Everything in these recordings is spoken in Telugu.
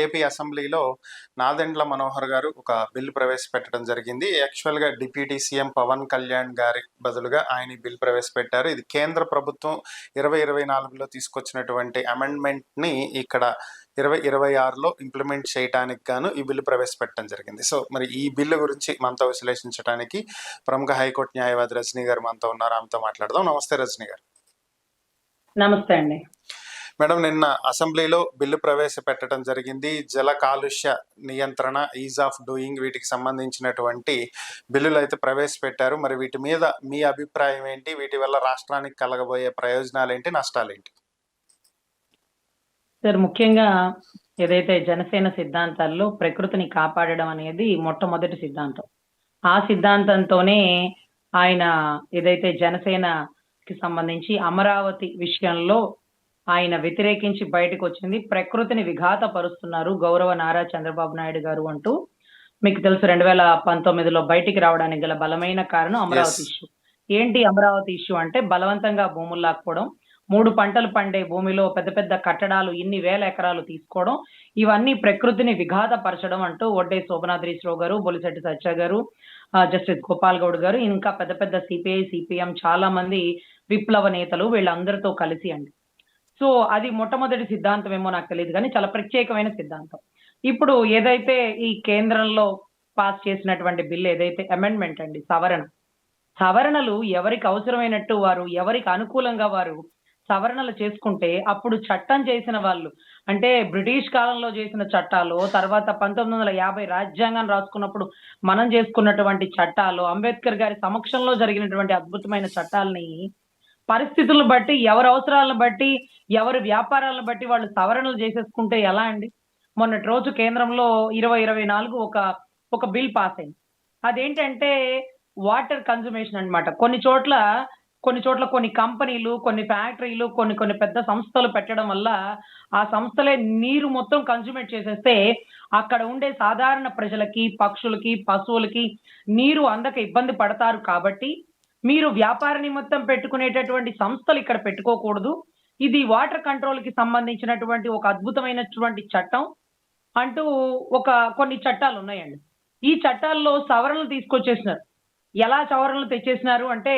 ఏపీ అసెంబ్లీలో నాదెండ్ల మనోహర్ గారు ఒక బిల్ ప్రవేశపెట్టడం జరిగింది. యాక్చువల్‌గా డిప్యూటీ సీఎం పవన్ కళ్యాణ్ గారి బదులుగా ఆయన ఈ బిల్ ప్రవేశపెట్టారు. ఇది కేంద్ర ప్రభుత్వం 2024లో తీసుకొచ్చినటువంటి అమెండ్మెంట్‌ని ఇక్కడ 2026లో ఇంప్లిమెంట్ చేయటానికి గాను ఈ బిల్లు ప్రవేశపెట్టడం జరిగింది. సో, మరి ఈ బిల్లు గురించి మనతో విశ్లేషించడానికి ప్రముఖ హైకోర్టు న్యాయవాది రజనీ గారు మనతో ఉన్నారు. ఆమెతో మాట్లాడదాం. నమస్తే రజనీ గారు. నమస్తే అండి. మేడం, నిన్న అసెంబ్లీలో బిల్లు ప్రవేశపెట్టడం జరిగింది. జల కాలుష్య నియంత్రణ, ఈజ్ ఆఫ్ డూయింగ్, వీటికి సంబంధించినటువంటి బిల్లులు అయితే ప్రవేశపెట్టారు. మరి వీటి మీద మీ అభిప్రాయం ఏంటి? వీటి వల్ల రాష్ట్రానికి కలగబోయే ప్రయోజనాలు ఏంటి, నష్టాలేంటి? సార్, ముఖ్యంగా ఏదైతే జనసేన సిద్ధాంతాల్లో ప్రకృతిని కాపాడడం అనేది మొట్టమొదటి సిద్ధాంతం. ఆ సిద్ధాంతంతోనే ఆయన ఏదైతే జనసేనకి సంబంధించి అమరావతి విషయంలో ఆయన వ్యతిరేకించి బయటకు వచ్చింది. ప్రకృతిని విఘాతపరుస్తున్నారు గౌరవ నారా చంద్రబాబు నాయుడు గారు అంటూ మీకు తెలుసు 2019లో బయటికి రావడానికి గల బలమైన కారణం అమరావతి ఇష్యూ. ఏంటి అమరావతి ఇష్యూ అంటే బలవంతంగా భూములు లాక్కోవడం, 3 పంటలు పండే భూమిలో పెద్ద పెద్ద కట్టడాలు ఇన్ని వేల ఎకరాలు తీసుకోవడం, ఇవన్నీ ప్రకృతిని విఘాతపరచడం అంటూ ఒడ్డే శోభనాద్రీశ్వరరావు గారు, బొలిశెట్టి సత్య గారు, జస్టిస్ గోపాల్ గౌడ్ గారు, ఇంకా పెద్ద పెద్ద సిపిఐ, సిపిఎం చాలా మంది విప్లవ నేతలు వీళ్ళందరితో కలిసి అండి. సో అది మొట్టమొదటి సిద్ధాంతం ఏమో నాకు తెలియదు కానీ చాలా ప్రత్యేకమైన సిద్ధాంతం. ఇప్పుడు ఏదైతే ఈ కేంద్రంలో పాస్ చేసినటువంటి బిల్ ఏదైతే అమెండ్మెంట్ అండి, సవరణలు ఎవరికి అవసరమైనట్టు వారు, ఎవరికి అనుకూలంగా వారు సవరణలు చేసుకుంటే అప్పుడు చట్టం చేసిన వాళ్ళు, అంటే బ్రిటిష్ కాలంలో చేసిన చట్టాలు, తర్వాత 1950 రాజ్యాంగం రాసుకున్నప్పుడు మనం చేసుకున్నటువంటి చట్టాలు, అంబేద్కర్ గారి సమక్షంలో జరిగినటువంటి అద్భుతమైన చట్టాలని పరిస్థితులను బట్టి, ఎవరి అవసరాలను బట్టి, ఎవరి వ్యాపారాలను బట్టి వాళ్ళు సవరణలు చేసేసుకుంటే ఎలా అండి? మొన్నటి రోజు కేంద్రంలో 2024 ఒక బిల్ పాస్ అయింది. అదేంటంటే వాటర్ కన్జర్వేషన్ అన్నమాట. కొన్ని చోట్ల కొన్ని కంపెనీలు, కొన్ని ఫ్యాక్టరీలు, కొన్ని పెద్ద సంస్థలు పెట్టడం వల్ల ఆ సంస్థలే నీరు మొత్తం కన్జ్యూమేట్ చేసేస్తే అక్కడ ఉండే సాధారణ ప్రజలకి, పక్షులకి, పశువులకి నీరు అందక ఇబ్బంది పడతారు. కాబట్టి మీరు వ్యాపార నిమిత్తం పెట్టుకునేటటువంటి సంస్థలు ఇక్కడ పెట్టుకోకూడదు. ఇది వాటర్ కంట్రోల్ కి సంబంధించినటువంటి ఒక అద్భుతమైనటువంటి చట్టం అంటూ కొన్ని చట్టాలు ఉన్నాయండి. ఈ చట్టాల్లో సవరణలు తీసుకొచ్చేసినారు. ఎలా సవరణలు తెచ్చేసినారు అంటే,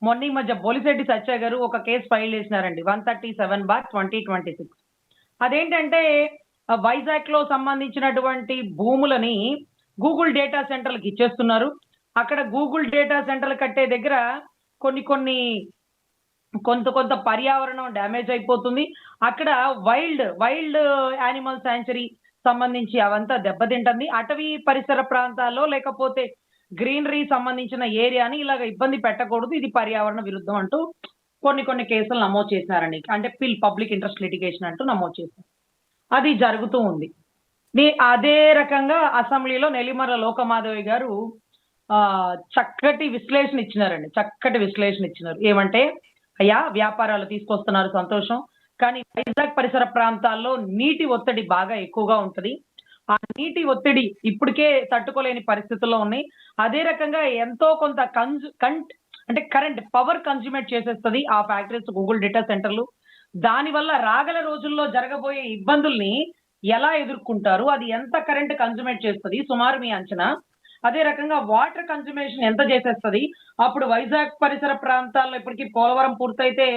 మొన్న ఈ మధ్య బొలిశెట్టి సత్య గారు ఒక కేసు ఫైల్ చేసినారండి, 137/2026. అదేంటంటే వైజాగ్ లో సంబంధించినటువంటి భూములని గూగుల్ డేటా సెంటర్లకు ఇచ్చేస్తున్నారు. అక్కడ గూగుల్ డేటా సెంటర్లు కట్టే దగ్గర కొంత పర్యావరణం డ్యామేజ్ అయిపోతుంది. అక్కడ వైల్డ్ యానిమల్ శాంచురీ సంబంధించి అవంతా దెబ్బతింటుంది. అటవీ పరిసర ప్రాంతాల్లో లేకపోతే గ్రీనరీ సంబంధించిన ఏరియాని ఇలాగ ఇబ్బంది పెట్టకూడదు, ఇది పర్యావరణ విరుద్ధం అంటూ కొన్ని కేసులు నమోదు చేసినారండి. అంటే పబ్లిక్ ఇంట్రెస్ట్ లిటిగేషన్ అంటూ నమోదు చేశారు. అది జరుగుతూ ఉంది. అదే రకంగా అసెంబ్లీలో నెల్లిమర్ల లోకమాధవి గారు చక్కటి విశ్లేషణ ఇచ్చినారు. ఏమంటే, అయ్యా వ్యాపారాలు తీసుకొస్తున్నారు సంతోషం, కానీ వైజాగ్ పరిసర ప్రాంతాల్లో నీటి ఒత్తిడి బాగా ఎక్కువగా ఉంటది. ఆ నీటి ఒత్తిడి ఇప్పటికే తట్టుకోలేని పరిస్థితుల్లో ఉన్నాయి. అదే రకంగా ఎంతో కొంత అంటే కరెంట్ పవర్ కన్జ్యూమేట్ చేసేస్తుంది ఆ ఫ్యాక్టరీస్, గూగుల్ డేటా సెంటర్లు. దానివల్ల రాగల రోజుల్లో జరగబోయే ఇబ్బందుల్ని ఎలా ఎదుర్కొంటారు, అది ఎంత కరెంట్ కన్జ్యూమేట్ చేస్తుంది సుమారు మీ అంచనా? అదే రకంగా వాటర్ కన్జర్వేషన్ ఎంత చేసేస్తుంది? అప్పుడు వైజాగ్ పరిసర ప్రాంతాల్లో ఇప్పటికీ పోలవరం పూర్తయితే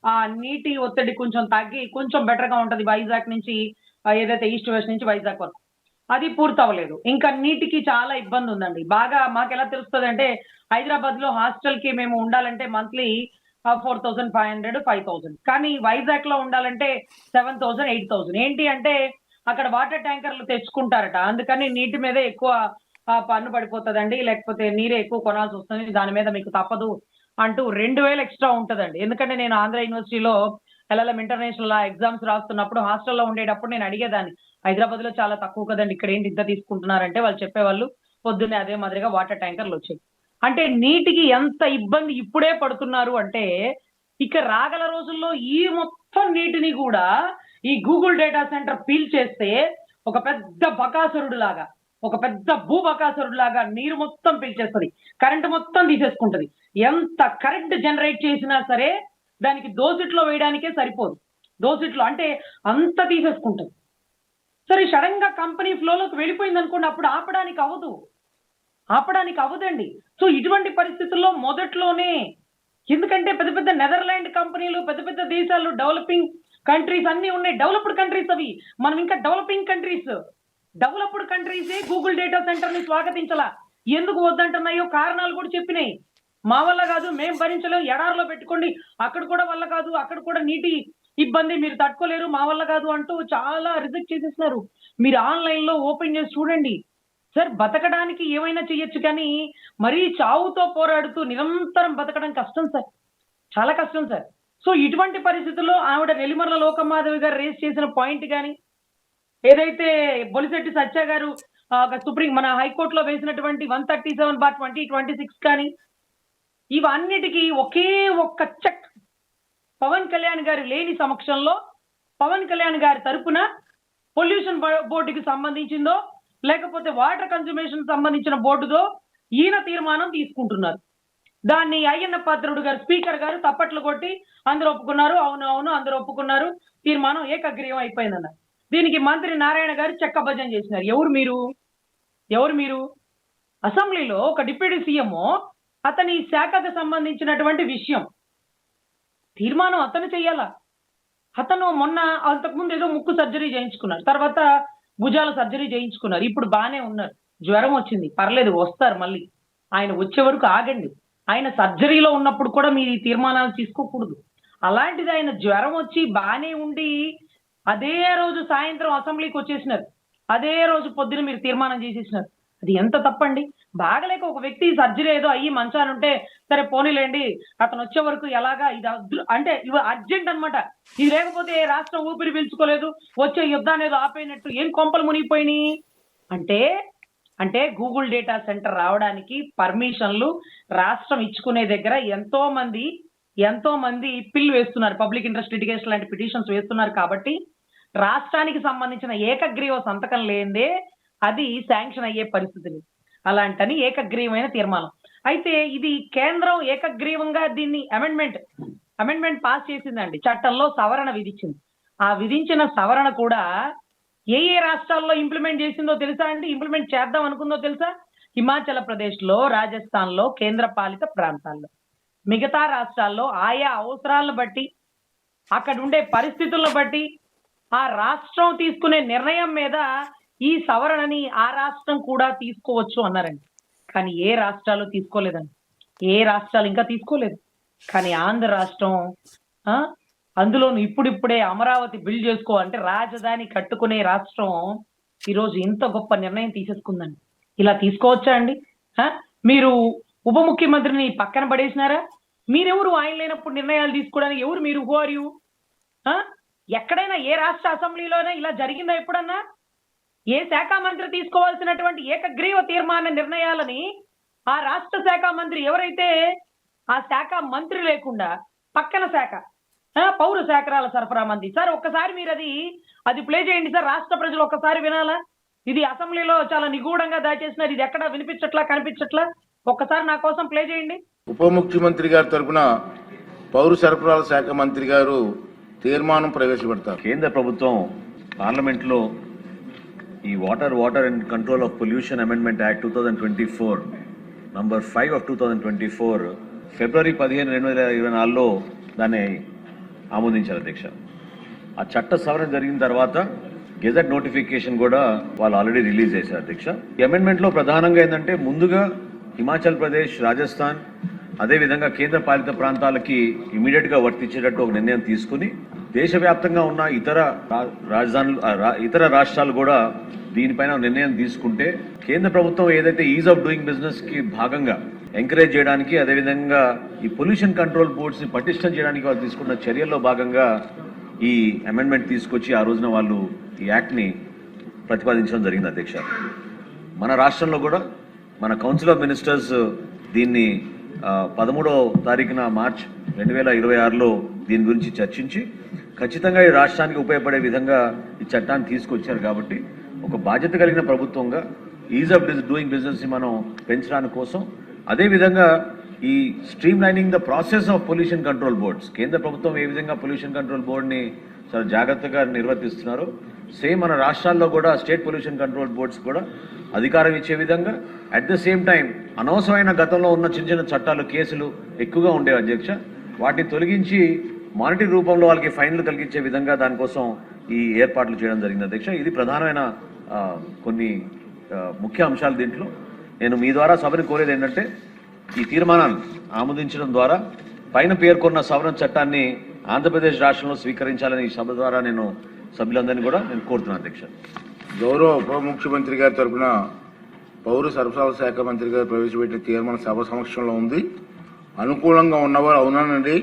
ఆ నీటి ఒత్తిడి కొంచెం తగ్గి కొంచెం బెటర్ గా ఉంటది. వైజాగ్ నుంచి ఏదైతే ఈస్ట్ వెస్ట్ నుంచి వైజాగ్ వరకు అది పూర్తవలేదు. ఇంకా నీటికి చాలా ఇబ్బంది ఉందండి. బాగా మాకు ఎలా తెలుస్తుంది అంటే, హైదరాబాద్ లో హాస్టల్ కి మేము ఉండాలంటే మంత్లీ 4,500, 5,000, కానీ వైజాగ్ లో ఉండాలంటే 7,000, 8,000. ఏంటి అంటే అక్కడ వాటర్ ట్యాంకర్లు తెచ్చుకుంటారట, అందుకని నీటి మీద ఎక్కువ పన్ను పడిపోతుందండి, లేకపోతే నీరే ఎక్కువ కొనాల్సి వస్తుంది, దాని మీద మీకు తప్పదు అంటూ 2,000 ఎక్స్ట్రా ఉంటుందండి. ఎందుకంటే నేను ఆంధ్ర యూనివర్సిటీలో LLM ఇంటర్నేషనల్ ఎగ్జామ్స్ రాస్తున్నప్పుడు హాస్టల్లో ఉండేటప్పుడు నేను అడిగేదాన్ని, హైదరాబాద్ లో చాలా తక్కువ కదండి, ఇక్కడ ఏంటి ఇంత తీసుకుంటున్నారంటే వాళ్ళు చెప్పేవాళ్ళు పొద్దున్నే అదే మాదిరిగా వాటర్ ట్యాంకర్లు వచ్చాయి. అంటే నీటికి ఎంత ఇబ్బంది ఇప్పుడే పడుతున్నారు అంటే, ఇక రాగల రోజుల్లో ఈ మొత్తం నీటిని కూడా ఈ గూగుల్ డేటా సెంటర్ పీల్ చేస్తే ఒక పెద్ద భూబకాసురుడు లాగా నీరు మొత్తం పీల్చేస్తుంది, కరెంట్ మొత్తం తీసేసుకుంటది. ఎంత కరెంట్ జనరేట్ చేసినా సరే దానికి దోసిట్లో వేయడానికే సరిపోదు. దోసిట్లో అంటే అంత తీసేసుకుంటది. సరే సడన్ గా కంపెనీ ఫ్లోలోకి వెళ్ళిపోయింది అనుకోండి, అప్పుడు ఆపడానికి అవ్వదండి. సో ఇటువంటి పరిస్థితుల్లో మొదట్లోనే, ఎందుకంటే పెద్ద పెద్ద నెదర్లాండ్ కంపెనీలు, పెద్ద పెద్ద దేశాలు, డెవలపింగ్ కంట్రీస్ అన్నీ ఉన్నాయి. డెవలప్డ్ కంట్రీస్ అవి. మనం ఇంకా డెవలప్డ్ కంట్రీసే గూగుల్ డేటా సెంటర్ ని స్వాగతించలా. ఎందుకు వద్దంటున్నాయో కారణాలు కూడా చెప్పినాయి. మా వల్ల కాదు, మేము భరించలేం, ఎడారిలో పెట్టుకోండి, అక్కడ కూడా వల్ల కాదు, అక్కడ కూడా నీటి ఇబ్బంది మీరు తట్టుకోలేరు, మా వల్ల కాదు అంటూ చాలా రిజెక్ట్ చేసేస్తున్నారు. మీరు ఆన్లైన్ లో ఓపెన్ చేసి చూడండి సార్. బతకడానికి ఏమైనా చెయ్యొచ్చు, కానీ మరీ చావుతో పోరాడుతూ నిరంతరం బతకడం కష్టం సార్, చాలా కష్టం సార్. సో ఇటువంటి పరిస్థితుల్లో ఆవిడ నెల్లిమర్ల లోకమాధవి గారు రేస్ చేసిన పాయింట్ కానీ, ఏదైతే బొలిశెట్టి సత్య గారు సుప్రీం మన హైకోర్టులో వేసినటువంటి 137/2026 కానీ, ఇవన్నిటికీ ఒకే ఒక్క చెక్ పవన్ కళ్యాణ్ గారు లేని సమక్షంలో, పవన్ కళ్యాణ్ గారి తరపున పొల్యూషన్ బోర్డుకి సంబంధించిందో లేకపోతే వాటర్ కన్జర్వేషన్ సంబంధించిన బోర్డుదో ఈయన తీర్మానం తీసుకుంటున్నారు. దాన్ని అయ్యన్న పాత్రుడు గారు, స్పీకర్ గారు తప్పట్లు కొట్టి అందరూ ఒప్పుకున్నారు, అవును అందరూ ఒప్పుకున్నారు, తీర్మానం ఏకగ్రీవం అయిపోయిందన్నారు. దీనికి మంత్రి నారాయణ గారు చెక్కభజన చేసినారు. ఎవరు మీరు అసెంబ్లీలో ఒక డిప్యూటీ సీఎం అతని శాఖకు సంబంధించినటువంటి విషయం తీర్మానం అతను చెయ్యాలా? అతను మొన్న అంతకుముందు ఏదో ముక్కు సర్జరీ చేయించుకున్నారు, తర్వాత భుజాల సర్జరీ చేయించుకున్నారు, ఇప్పుడు బాగానే ఉన్నారు, జ్వరం వచ్చింది, పర్లేదు వస్తారు మళ్ళీ, ఆయన వచ్చే వరకు ఆగండి. ఆయన సర్జరీలో ఉన్నప్పుడు కూడా మీరు ఈ తీర్మానాలు తీసుకోకూడదు. అలాంటిది ఆయన జ్వరం వచ్చి బాగానే ఉండి అదే రోజు సాయంత్రం అసెంబ్లీకి వచ్చేసినారు, అదే రోజు పొద్దున మీరు తీర్మానం చేసేసినారు. అది ఎంత తప్పండి? బాగలేక ఒక వ్యక్తి సర్జరీ ఏదో అయ్యి మంచానుంటే సరే పోనీలేండి, అతను వచ్చే వరకు ఎలాగా, ఇది అంటే ఇవి అర్జెంట్ అనమాట. ఇది లేకపోతే రాష్ట్రం ఊపిరి పీల్చుకోలేదు, వచ్చే యుద్ధాన్ని ఏదో ఆపేయనట్టు ఏం కొంపలు మునిగిపోయినాయి అంటే గూగుల్ డేటా సెంటర్ రావడానికి పర్మిషన్లు రాష్ట్రం ఇచ్చుకునే దగ్గర ఎంతో మంది పిల్ వేస్తున్నారు, పబ్లిక్ ఇంట్రెస్ట్ లిటిగేషన్ లాంటి పిటిషన్స్ వేస్తున్నారు. కాబట్టి రాష్ట్రానికి సంబంధించిన ఏకగ్రీవ సంతకం లేదే అది శాంక్షన్ అయ్యే పరిస్థితి లేదు. అలాంటని ఏకగ్రీవమైన తీర్మానం. అయితే ఇది కేంద్రం ఏకగ్రీవంగా దీన్ని అమెండ్మెంట్ పాస్ చేసిందండి, చట్టంలో సవరణ విధించింది. ఆ విధించిన సవరణ కూడా ఏ రాష్ట్రాల్లో ఇంప్లిమెంట్ చేసిందో తెలుసా అండి? ఇంప్లిమెంట్ చేద్దాం అనుకుందో తెలుసా? హిమాచల్ ప్రదేశ్లో, రాజస్థాన్లో, కేంద్ర పాలిత ప్రాంతాల్లో. మిగతా రాష్ట్రాల్లో ఆయా అవసరాలను బట్టి, అక్కడ ఉండే పరిస్థితులను బట్టి ఆ రాష్ట్రం తీసుకునే నిర్ణయం మీద ఈ సవరణని ఆ రాష్ట్రం కూడా తీసుకోవచ్చు అన్నారండి. కానీ ఏ రాష్ట్రాలు తీసుకోలేదండి, ఏ రాష్ట్రాలు ఇంకా తీసుకోలేదు. కానీ ఆంధ్ర రాష్ట్రం అందులోను ఇప్పుడిప్పుడే అమరావతి బిల్డ్ చేసుకో అంటే రాజధాని కట్టుకునే రాష్ట్రం ఈరోజు ఇంత గొప్ప నిర్ణయం తీసేసుకుందండి. ఇలా తీసుకోవచ్చా అండి? మీరు ఉప ముఖ్యమంత్రిని పక్కన పడేసినారా? మీరెవరు ఆయన లేనప్పుడు నిర్ణయాలు తీసుకోవడానికి? ఎవరు మీరు? Who are you? ఎక్కడైనా ఏ రాష్ట్ర అసెంబ్లీలోనే ఇలా జరిగిందా ఎప్పుడన్నా? ఏ శాఖ మంత్రి తీసుకోవాల్సినటువంటి ఏకగ్రీవ తీర్మాన నిర్ణయాలని ఆ రాష్ట్ర శాఖ మంత్రి ఎవరైతే ఆ శాఖ మంత్రి లేకుండా పక్కన శాఖ పౌర శాఖరాల సరఫరా మంత్రి, సార్ ఒక్కసారి మీరు అది ప్లే చేయండి సార్, రాష్ట్ర ప్రజలు ఒక్కసారి వినాలా? ఇది అసెంబ్లీలో చాలా నిగూఢంగా దాచేసినారు, ఇది ఎక్కడ వినిపించట్లా, కనిపించట్లా, ఒక్కసారి నా కోసం ప్లే చేయండి. ఉప ముఖ్యమంత్రి గారి తరఫున పౌర సరఫరాల శాఖ మంత్రి గారు తీర్మానం ప్రవేశపెడతారు. కేంద్ర ప్రభుత్వం పార్లమెంట్ లో ఈ water and control of pollution amendment act 2024 number 5 of 2024 ఫిబ్రవరి 15, 2024లో దాన్ని ఆమోదించారు అధ్యక్ష. ఆ చట్ట సవరణ జరిగిన తర్వాత గెజెట్ నోటిఫికేషన్ కూడా వాళ్ళు ఆల్రెడీ రిలీజ్ చేశారు అధ్యక్ష. ఈ అమెండ్మెంట్ లో ప్రధానంగా ఏంటంటే ముందుగా హిమాచల్ ప్రదేశ్, రాజస్థాన్, అదేవిధంగా కేంద్ర పాలిత ప్రాంతాలకి ఇమీడియట్ గా వర్తించేటట్టు ఒక నిర్ణయం తీసుకుని దేశవ్యాప్తంగా ఉన్న ఇతర రాష్ట్రాలు కూడా దీనిపైన నిర్ణయం తీసుకుంటే కేంద్ర ప్రభుత్వం ఏదైతే ఈజ్ ఆఫ్ డూయింగ్ బిజినెస్ కి భాగంగా ఎంకరేజ్ చేయడానికి, అదేవిధంగా ఈ పొల్యూషన్ కంట్రోల్ బోర్డ్స్ ని పటిష్టం చేయడానికి వాళ్ళు తీసుకున్న చర్యల్లో భాగంగా ఈ అమెండ్మెంట్ తీసుకొచ్చి ఆ రోజున వాళ్ళు ఈ యాక్ట్ ని ప్రతిపాదించడం జరిగింది అధ్యక్ష. మన రాష్ట్రంలో కూడా మన కౌన్సిల్ ఆఫ్ మినిస్టర్స్ దీన్ని 13వ తారీఖున మార్చ్ 2026లో దీని గురించి చర్చించి ఖచ్చితంగా ఈ రాష్ట్రానికి ఉపయోగపడే విధంగా ఈ చట్టాన్ని తీసుకొచ్చారు. కాబట్టి ఒక బాధ్యత కలిగిన ప్రభుత్వంగా ఈజ్ ఆఫ్ డూయింగ్ బిజినెస్ ని మనం పెంచడానికి కోసం, అదేవిధంగా ఈ stream lining the process of pollution control boards, కేంద్ర ప్రభుత్వం ఏ విధంగా పొల్యూషన్ కంట్రోల్ బోర్డుని చాలా జాగ్రత్తగా నిర్వర్తిస్తున్నారో సేమ్ మన రాష్ట్రాల్లో కూడా స్టేట్ పొల్యూషన్ కంట్రోల్ బోర్డ్స్ కూడా అధికారం ఇచ్చే విధంగా, అట్ ద సేమ్ టైం అనవసరమైన గతంలో ఉన్న చిన్న చిన్న చట్టాలు, కేసులు ఎక్కువగా ఉండేవి అధ్యక్ష, వాటిని తొలగించి మానిటరీ రూపంలో వాళ్ళకి ఫైన్లు కలిగించే విధంగా దానికోసం ఈ ఏర్పాట్లు చేయడం జరిగింది అధ్యక్ష. ఇది ప్రధానమైన కొన్ని ముఖ్య అంశాలు. దీంట్లో నేను మీ ద్వారా సభని కోరేది ఏంటంటే, ఈ తీర్మానాన్ని ఆమోదించడం ద్వారా పైన పేర్కొన్న సవరణ చట్టాన్ని ఆంధ్రప్రదేశ్ రాష్ట్రంలో స్వీకరించాలని ఈ సభ ద్వారా నేను సభ్యులందరినీ కూడా నేను కోరుతున్నాను అధ్యక్ష. గౌరవ ఉప ముఖ్యమంత్రి గారి తరఫున పౌర సరఫరాల శాఖ మంత్రి గారు ప్రవేశపెట్టిన తీర్మానం సభ సమక్షంలో ఉంది. అనుకూలంగా ఉన్నవారు అవునానండి,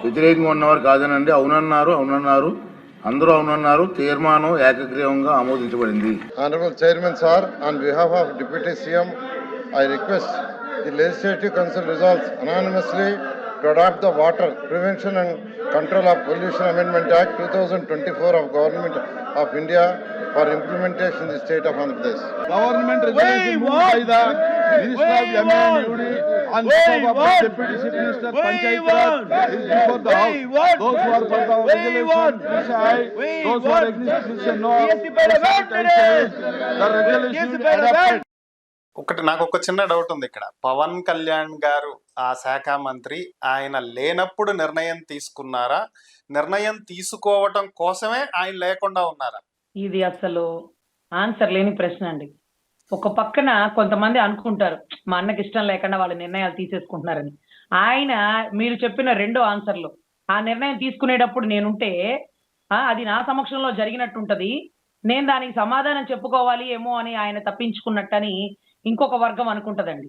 వ్యతిరేకంగా ఉన్నవారు కాదనండి. అవునన్నారు, అందరూ అవునన్నారు. తీర్మానం ఏకగ్రీవంగా ఆమోదించబడింది. Honorable Chairman Sir, on behalf of Deputy CM, I request the Legislative Council resolves unanimously to adopt the Water Prevention and Control of Pollution Amendment Act 2024 of Government of India for implementation in the state of Andhra Pradesh. Government resolution moved by the Minister of MNUD on behalf of the Deputy Chief Minister Panchayat Raj is before the House. Those who are for the resolution, please aye. Those who are against, please say no. The resolution adopted. నాకు ఒక చిన్న డౌట్ ఉంది ఇక్కడ. పవన్ కళ్యాణ్ గారు ఆ శాఖ మంత్రి, ఆయన లేనప్పుడు నిర్ణయం తీసుకున్నారా, నిర్ణయం తీసుకోవటం కోసమే ఆయన లేకుండా ఉన్నారా? ఇది అసలు ఆన్సర్ లేని ప్రశ్న అండి. ఒక పక్కన కొంతమంది అనుకుంటారు మా అన్నకి ఇష్టం లేకుండా వాళ్ళ నిర్ణయాలు తీసేసుకుంటున్నారని. ఆయన మీరు చెప్పిన రెండో ఆన్సర్లో ఆ నిర్ణయం తీసుకునేటప్పుడు నేనుంటే అది నా సమక్షంలో జరిగినట్టుంటది, నేను దానికి సమాధానం చెప్పుకోవాలి ఏమో అని ఆయన తప్పించుకున్నట్టని ఇంకొక వర్గం అనుకుంటదండి.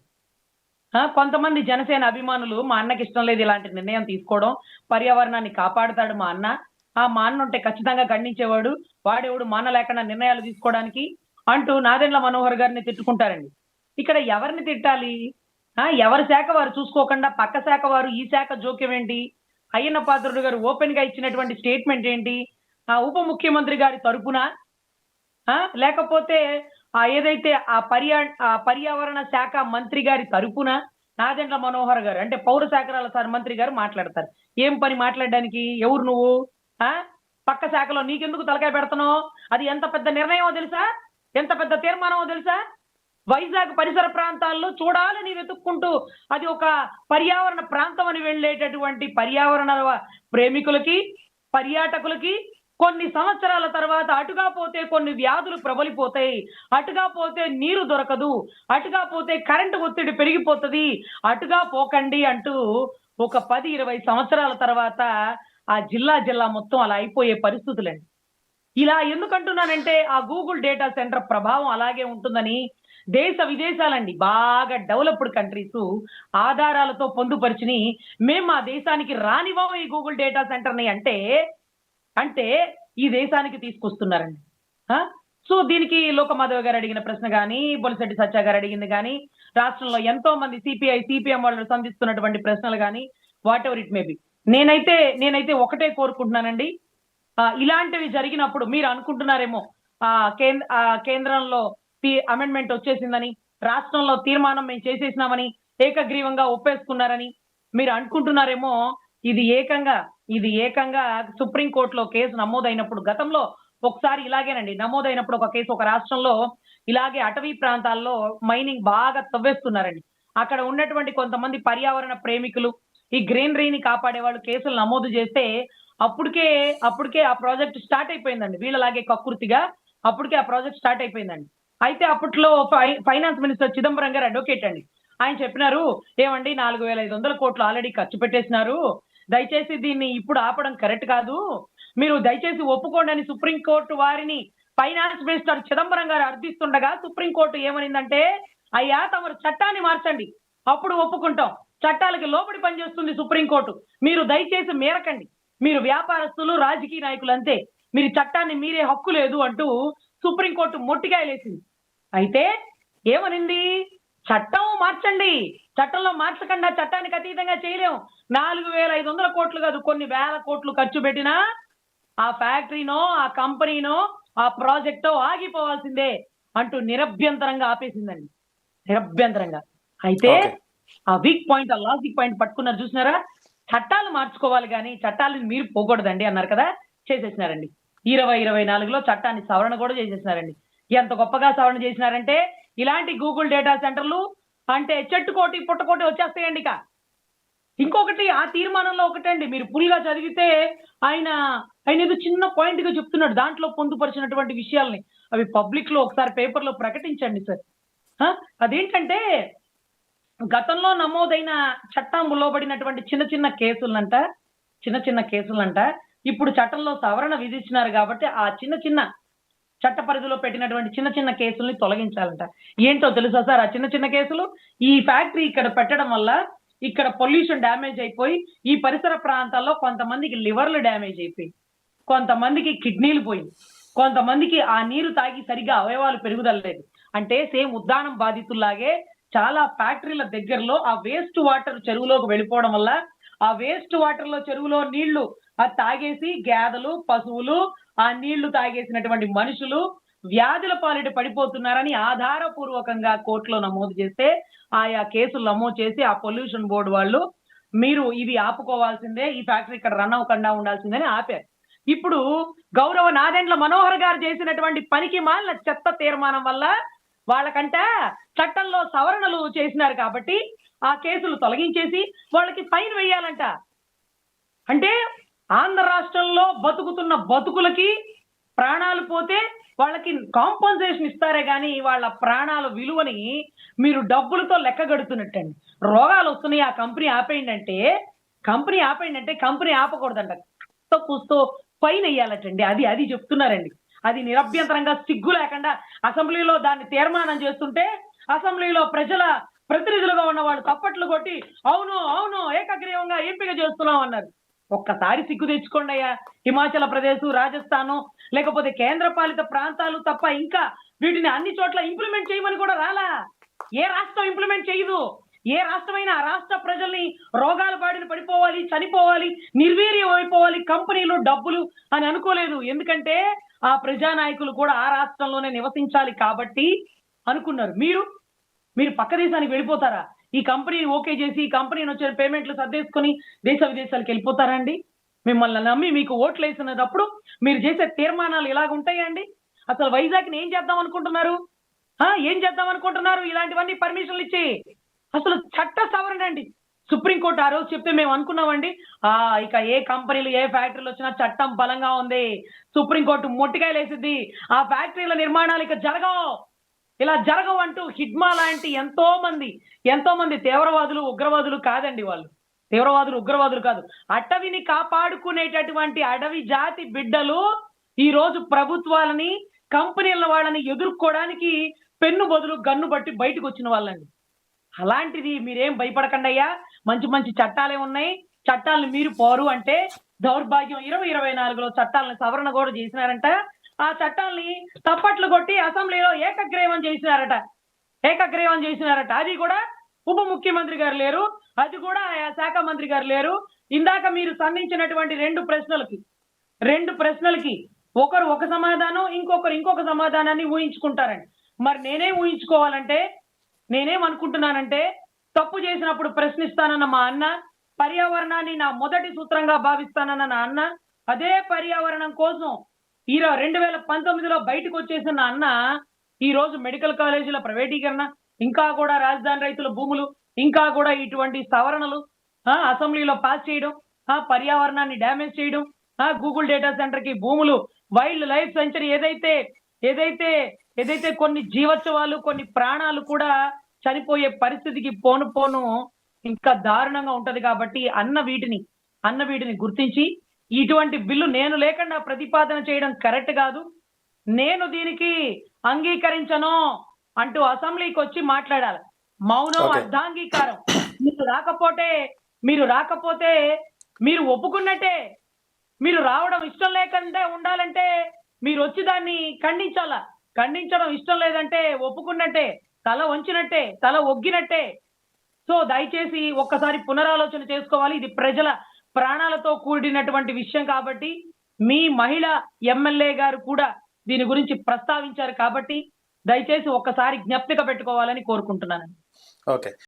కొంతమంది జనసేన అభిమానులు మా అన్నకి ఇష్టం లేదు ఇలాంటి నిర్ణయం తీసుకోవడం, పర్యావరణాన్ని కాపాడుతాడు మా అన్న ఉంటే ఖచ్చితంగా ఖండించేవాడు, వాడెవడు మా అన్న లేకుండా నిర్ణయాలు తీసుకోవడానికి అంటూ నాదెండ్ల మనోహర్ గారిని తిట్టుకుంటారండి. ఇక్కడ ఎవరిని తిట్టాలి? ఎవరి శాఖ వారు చూసుకోకుండా పక్క శాఖ వారు ఈ శాఖ జోక్యం ఏంటి? అయ్యన్న పాత్రుడు గారు ఓపెన్ గా ఇచ్చినటువంటి స్టేట్మెంట్ ఏంటి? ఉప ముఖ్యమంత్రి గారి తరపున లేకపోతే ఏదైతే ఆ పర్యావరణ శాఖ మంత్రి గారి తరపున నాదెండ్ల మనోహర్ గారు అంటే పౌర శాఖల మంత్రి గారు మాట్లాడతారు. ఏం పని మాట్లాడడానికి? ఎవరు నువ్వు? పక్క శాఖలో నీకెందుకు తలకాయ పెడతానో? అది ఎంత పెద్ద నిర్ణయమో తెలుసా? ఎంత పెద్ద తీర్మానమో తెలుసా? వైజాగ్ పరిసర ప్రాంతాల్లో చూడాలని వెతుక్కుంటూ అది ఒక పర్యావరణ ప్రాంతం అని వెళ్ళేటటువంటి పర్యావరణ ప్రేమికులకి, పర్యాటకులకి కొన్ని సంవత్సరాల తర్వాత అటుగా పోతే కొన్ని వ్యాధులు ప్రబలిపోతాయి, అటుగా పోతే నీరు దొరకదు, అటుగా పోతే కరెంటు ఒత్తిడి పెరిగిపోతుంది, అటుగా పోకండి అంటూ ఒక 10-20 సంవత్సరాల తర్వాత ఆ జిల్లా మొత్తం అలా అయిపోయే పరిస్థితులండి. ఇలా ఎందుకంటున్నానంటే ఆ గూగుల్ డేటా సెంటర్ ప్రభావం అలాగే ఉంటుందని. దేశ విదేశాలండి బాగా డెవలప్డ్ కంట్రీస్ ఆధారాలతో పొందుపరిచిని మేము మా దేశానికి రానివ్వం ఈ గూగుల్ డేటా సెంటర్ని అంటే ఈ దేశానికి తీసుకొస్తున్నారండి. సో దీనికి లోకమాధవ్ గారు అడిగిన ప్రశ్న కానీ, బొలిశెట్టి సత్య గారు అడిగింది కానీ, రాష్ట్రంలో ఎంతో మంది సిపిఎం వాళ్ళు సంధిస్తున్నటువంటి ప్రశ్నలు కానీ, what ever it may be, నేనైతే ఒకటే కోరుకుంటున్నానండి. ఇలాంటివి జరిగినప్పుడు మీరు అనుకుంటున్నారేమో కేంద్రంలో అమెండ్మెంట్ వచ్చేసిందని, రాష్ట్రంలో తీర్మానం మేము చేసేసినామని, ఏకగ్రీవంగా ఒప్పేసుకున్నారని మీరు అనుకుంటున్నారేమో. ఇది ఏకంగా సుప్రీంకోర్టులో కేసు నమోదైనప్పుడు, గతంలో ఒకసారి ఇలాగేనండి నమోదైనప్పుడు ఒక కేసు ఒక రాష్ట్రంలో ఇలాగే అటవీ ప్రాంతాల్లో మైనింగ్ బాగా తవ్వేస్తున్నారండి. అక్కడ ఉన్నటువంటి కొంతమంది పర్యావరణ ప్రేమికులు, ఈ గ్రీనరీని కాపాడే వాళ్ళు కేసులు నమోదు చేస్తే అప్పటికే ఆ ప్రాజెక్ట్ స్టార్ట్ అయిపోయిందండి. వీళ్ళలాగే కక్కుర్తిగా అప్పటికే ఆ ప్రాజెక్ట్ స్టార్ట్ అయిపోయిందండి. అయితే అప్పట్లో ఫైనాన్స్ మినిస్టర్ చిదంబరం గారు అడ్వకేట్ అండి. ఆయన చెప్పినారు, ఏమండి 4,500 కోట్లు ఆల్రెడీ ఖర్చు పెట్టేసినారు, దయచేసి దీన్ని ఇప్పుడు ఆపడం కరెక్ట్ కాదు, మీరు దయచేసి ఒప్పుకోండి అని సుప్రీంకోర్టు వారిని ఫైనాన్స్ మినిస్టర్ చిదంబరం గారు అర్థిస్తుండగా సుప్రీంకోర్టు ఏమనిందంటే, అయ్యా తమరు చట్టాన్ని మార్చండి అప్పుడు ఒప్పుకుంటాం, చట్టాలకి లోబడి పనిచేస్తుంది సుప్రీంకోర్టు, మీరు దయచేసి మేరకండి, మీరు వ్యాపారస్తులు రాజకీయ నాయకులు అంతే, మీరు చట్టాన్ని మీరే హక్కు లేదు అంటూ సుప్రీంకోర్టు మొట్టికాయలేసింది. అయితే ఏమనింది? చట్టం మార్చండి, చట్టంలో మార్చకుండా చట్టానికి అతీతంగా చేయలేము. 4,500 కోట్లు కాదు కొన్ని వేల కోట్లు ఖర్చు పెట్టినా ఆ ఫ్యాక్టరీనో ఆ కంపెనీనో ఆ ప్రాజెక్టో ఆగిపోవాల్సిందే అంటూ నిరభ్యంతరంగా ఆపేసిందండి. నిరభ్యంతరంగా. అయితే ఆ వీక్ పాయింట్, ఆ లాజిక్ పాయింట్ పట్టుకున్నారు చూసినారా? చట్టాలు మార్చుకోవాలి కానీ చట్టాలను మీరు పోకూడదండి అన్నారు కదా, చేసేసినారండి. 2024లో చట్టాన్ని సవరణ కూడా చేసేసినారండి. ఎంత గొప్పగా సవరణ చేసినారంటే ఇలాంటి గూగుల్ డేటా సెంటర్లు అంటే చెట్టుకోటి పుట్టకోటి వచ్చేస్తాయండి ఇక. ఇంకొకటి ఆ తీర్మానంలో ఒకటండి, మీరు ఫుల్‌గా చదివితే ఆయన ఏదో చిన్న పాయింట్‌గా చెప్తున్నాడు. దాంట్లో పొందుపరిచినటువంటి విషయాల్ని అవి పబ్లిక్‌లో ఒకసారి పేపర్‌లో ప్రకటించండి సార్. ఆ! అదేంటంటే గతంలో నమోదైన చట్టంలో పడినటువంటి చిన్న చిన్న కేసులంట ఇప్పుడు చట్టంలో సవరణ విధించినారు కాబట్టి ఆ చిన్న చట్ట పరిధిలో పెట్టినటువంటి చిన్న కేసుల్ని తొలగించాలంట. ఏంటో తెలుసా సార్ ఆ చిన్న కేసులు? ఈ ఫ్యాక్టరీ ఇక్కడ పెట్టడం వల్ల ఇక్కడ పొల్యూషన్ డ్యామేజ్ అయిపోయి ఈ పరిసర ప్రాంతాల్లో కొంతమందికి లివర్‌లు డ్యామేజ్ అయిపోయి, కొంతమందికి కిడ్నీలు పోయింది, కొంతమందికి ఆ నీరు తాగి సరిగ్గా అవయవాలు పెరుగుదల లేదు. అంటే సేమ్ ఉద్దానం బాధితుల్లాగే చాలా ఫ్యాక్టరీల దగ్గరలో ఆ వేస్ట్ వాటర్ చెరువులోకి వెళ్ళిపోవడం వల్ల ఆ వేస్ట్ వాటర్‌లో చెరువులో నీళ్లు అది తాగేసి గేదెలు, పశువులు ఆ నీళ్లు తాగేసినటువంటి మనుషులు వ్యాధుల పాలిట పడిపోతున్నారని ఆధారపూర్వకంగా కోర్టులో నమోదు చేస్తే ఆయా కేసులు నమోదు చేసి ఆ పొల్యూషన్ బోర్డు వాళ్ళు మీరు ఇవి ఆపుకోవాల్సిందే, ఈ ఫ్యాక్టరీ ఇక్కడ రన్ అవ్వకుండా ఉండాల్సిందని ఆపారు. ఇప్పుడు గౌరవ నాదెండ్ల మనోహర్ గారు చేసినటువంటి పనికి మాలిన చెత్త తీర్మానం వల్ల వాళ్ళకంట చట్టంలో సవరణలు చేసినారు కాబట్టి ఆ కేసులు తొలగించేసి వాళ్ళకి ఫైన్ వేయాలంట. అంటే ఆంధ్ర రాష్ట్రంలో బతుకుతున్న బతుకులకి ప్రాణాలు పోతే వాళ్ళకి కాంపన్సేషన్ ఇస్తారే గాని వాళ్ళ ప్రాణాల విలువని మీరు డబ్బులతో లెక్కగడుతున్నట్టండి. రోగాలు వస్తున్నాయి ఆ కంపెనీ ఆపేయండి అంటే కంపెనీ ఆపకూడదంట. కూస్తో ఫైన్ వేయాలటండి. అది చెప్తున్నారండి. అది నిరభ్యంతరంగా సిగ్గు లేకుండా అసెంబ్లీలో దాన్ని తీర్మానం చేస్తుంటే అసెంబ్లీలో ప్రజల ప్రతినిధులుగా ఉన్న వాళ్ళు తప్పట్లు కొట్టి అవును అవును ఏకగ్రీవంగా ఎంపిక చేస్తున్నాం అన్నారు. ఒక్కసారి సిగ్గు తెచ్చుకోండి అయ్యా. హిమాచల్ ప్రదేశ్, రాజస్థాను లేకపోతే కేంద్ర పాలిత ప్రాంతాలు తప్ప ఇంకా వీటిని అన్ని చోట్ల ఇంప్లిమెంట్ చేయమని కూడా రాలా. ఏ రాష్ట్రం ఇంప్లిమెంట్ చేయదు. ఏ రాష్ట్రమైనా ఆ రాష్ట్ర ప్రజల్ని రోగాల బారిన పడిపోవాలి, చనిపోవాలి, నిర్వీర్యం అయిపోవాలి కంపెనీలు డబ్బులు అని అనుకోలేదు. ఎందుకంటే ఆ ప్రజానాయకులు కూడా ఆ రాష్ట్రంలోనే నివసించాలి కాబట్టి అనుకున్నారు. మీరు పక్క దేశానికి వెళ్ళిపోతారా? ఈ కంపెనీని ఓకే చేసి ఈ కంపెనీని వచ్చిన పేమెంట్లు సర్దేసుకొని దేశ విదేశాలకు వెళ్ళిపోతారా అండి? మిమ్మల్ని నమ్మి మీకు ఓట్లు వేసినప్పుడు మీరు చేసే తీర్మానాలు ఇలాగుంటాయా అండి? అసలు వైజాగ్ని ఏం చేద్దాం అనుకుంటున్నారు? ఇలాంటివన్నీ పర్మిషన్లు ఇచ్చి అసలు చట్ట సవరణ అండి. సుప్రీంకోర్టు ఆ రోజు చెప్తే మేము అనుకున్నామండి ఇక ఏ కంపెనీలు ఏ ఫ్యాక్టరీలు వచ్చినా చట్టం బలంగా ఉంది, సుప్రీంకోర్టు మొట్టికాయలు వేసిద్ది, ఆ ఫ్యాక్టరీల నిర్మాణాలు ఇక ఇలా జరగవు అంటూ హిడ్మా లాంటి ఎంతో మంది తీవ్రవాదులు ఉగ్రవాదులు కాదండి. వాళ్ళు తీవ్రవాదులు ఉగ్రవాదులు కాదు, అటవిని కాపాడుకునేటటువంటి అడవి జాతి బిడ్డలు ఈ రోజు ప్రభుత్వాలని కంపెనీల వాళ్ళని ఎదుర్కోవడానికి పెన్ను బదులు గన్ను బట్టి బయటకు వచ్చిన వాళ్ళండి. అలాంటిది మీరేం భయపడకండి అయ్యా. మంచి చట్టాలే ఉన్నాయి. చట్టాలను మీరు పోరు అంటే దౌర్భాగ్యం 2024లో చట్టాలను సవరణ కూడా చేసినారంట. ఆ చట్టాల్ని తప్పట్లు కొట్టి అసెంబ్లీలో ఏకగ్రీవం చేసినారట. అది కూడా ఉప ముఖ్యమంత్రి గారు లేరు, అది కూడా ఆయా శాఖ మంత్రి గారు లేరు. ఇందాక మీరు సంధించినటువంటి రెండు ప్రశ్నలకి ఒకరు ఒక సమాధానం, ఇంకొకరు ఇంకొక సమాధానాన్ని ఊహించుకుంటారండి. మరి నేనేమనుకుంటున్నానంటే తప్పు చేసినప్పుడు ప్రశ్నిస్తానన్న మా అన్న, పర్యావరణాన్ని నా మొదటి సూత్రంగా భావిస్తానన్న నా అన్న, అదే పర్యావరణం కోసం 2019లో బయటకు వచ్చేసిన నా అన్న ఈ రోజు మెడికల్ కాలేజీల ప్రైవేటీకరణ, ఇంకా కూడా రాజధాని రైతుల భూములు, ఇంకా కూడా ఇటువంటి సవరణలు అసెంబ్లీలో పాస్ చేయడం, పర్యావరణాన్ని డ్యామేజ్ చేయడం, గూగుల్ డేటా సెంటర్ కి భూములు, వైల్డ్ లైఫ్ సెంచరీ ఏదైతే కొన్ని జీవోత్సవాలు కొన్ని ప్రాణాలు కూడా చనిపోయే పరిస్థితికి పోను ఇంకా దారుణంగా ఉంటది. కాబట్టి అన్న వీటిని గుర్తించి ఇటువంటి బిల్లు నేను లేకుండా ప్రతిపాదన చేయడం కరెక్ట్ కాదు, నేను దీనికి అంగీకరించను అంటూ అసెంబ్లీకి వచ్చి మాట్లాడాలి. మౌనం అర్ధాంగీకారం. మీరు రాకపోతే మీరు ఒప్పుకున్నట్టే. మీరు రావడం ఇష్టం లేకుండా ఉండాలంటే మీరు వచ్చి దాన్ని ఖండించడం ఇష్టం లేదంటే ఒప్పుకున్నట్టే, తల వంచినట్టే, తల ఒగ్గినట్టే. సో దయచేసి ఒక్కసారి పునరాలోచన చేసుకోవాలి. ఇది ప్రజల ప్రాణాలతో కూడినటువంటి విషయం కాబట్టి మీ మహిళా ఎమ్మెల్యే గారు కూడా దీని గురించి ప్రస్తావించారు కాబట్టి దయచేసి ఒక్కసారి జ్ఞప్తిక పెట్టుకోవాలని కోరుకుంటున్నాను. ఓకే.